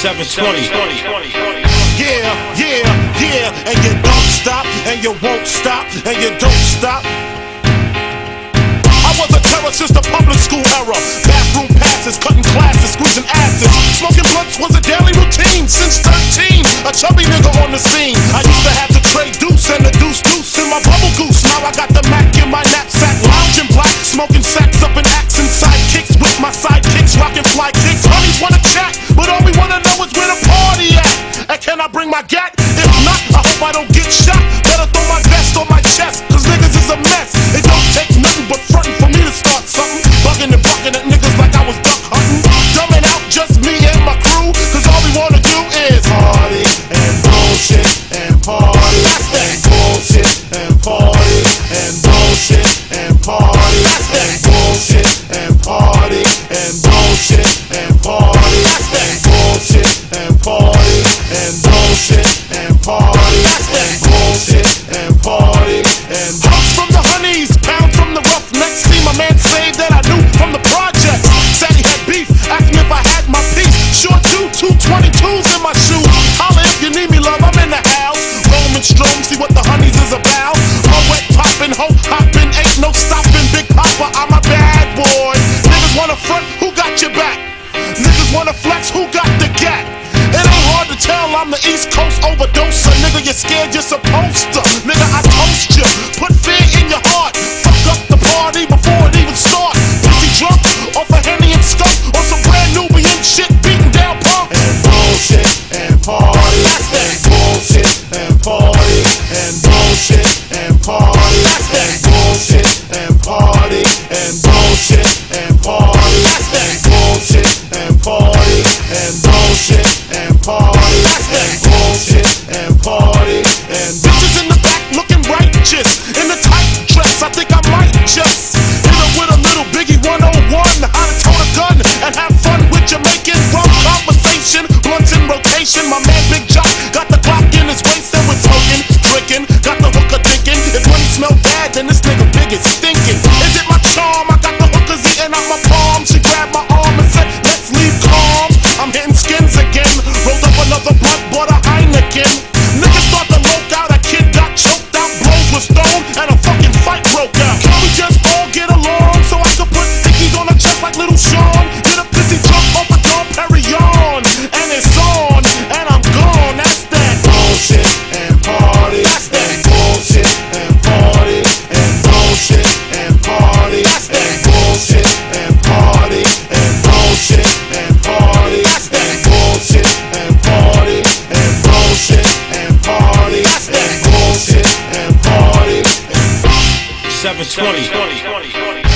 720. Yeah, yeah, yeah, and you don't stop, and you won't stop, and you don't stop. I was a terror since the public school era. Bathroom passes, cutting classes, squeezing asses. Smoking blunts was a daily routine since 13. A chubby nigga on the scene. I used to have the tray deuce and the deuce in my bubble goose. Now I got the Mac in my knapsack, lounging black, smoking sacks up and axing sidekicks with my sidekicks, rocking fly kicks. Honeys wanna chat, but all we wanna know is where the party at. And can I bring my gat? If not, I hope I don't get shot. Better throw my vest on my chest, cause niggas is a mess. It don't take nothing but frontin' for me to start something. Bugging and bucking at niggas like I was duck hunting. Dumbing out just me and my crew, cause all we wanna do is party and bullshit and party and bullshit and party and bullshit and party and bullshit and party and bullshit and party and bullshit and party and bullshit and party and bullshit and party and hugs from the honeys, pound from the roughnecks. See my man say that I knew from the project. Said he had beef, asked me if I had my piece. Sure do, 222s in my shoes. Holla if you need me, love, I'm in the house. Roman strong, see what the honeys is about. My wet poppin', ho hoppin', ain't no stoppin'. Big Papa, I'm a bad boy. Niggas wanna front, who got your back? Niggas wanna flex, who got the gat? It ain't hard to tell, I'm the East Coast overdoser. Nigga, you're scared, you're supposed to. Nigga, I toast you, put fear in your heart. Fuck up the party before it even start. Pussy drunk, off a Henny and skunk, on some brand Nubian shit, beating down punk. And bullshit and party, and bullshit and party, and bullshit and party, and bullshit and party, and bullshit and party, and bullshit and party, and bullshit and party, and bullshit and party, and bitches in the back looking righteous in the tight dress. I think I might just hit her with a little Biggie 101, how to tote a gun and have fun with Jamaican rum conversation. Blunts in rotation, my man Big Jock got the Glock in his waist and was smoking, drinking, got the hooker thinking. If money smell bad, then this nigga Big is stinking. Is it my charm? I got the hookers eating out my palm. She grabbed my arm and said, let's leave calm. I'm hitting skins again. Rolled up another blunt, bought a Heineken. Niggas start to loke out, a kid got choked out, blows was thrown, and a fucking fight broke out. Can we just all get along so I could put dickies on her chest like little Sean? Get a pissy jump off a Dom Perignon, and it's on, and I'm gone. That's that bullshit and party. That's that bullshit and party and bullshit and party. That's that bullshit and party and bullshit and party. That's that bullshit and party and bullshit and party. That's that bullshit and party. 720.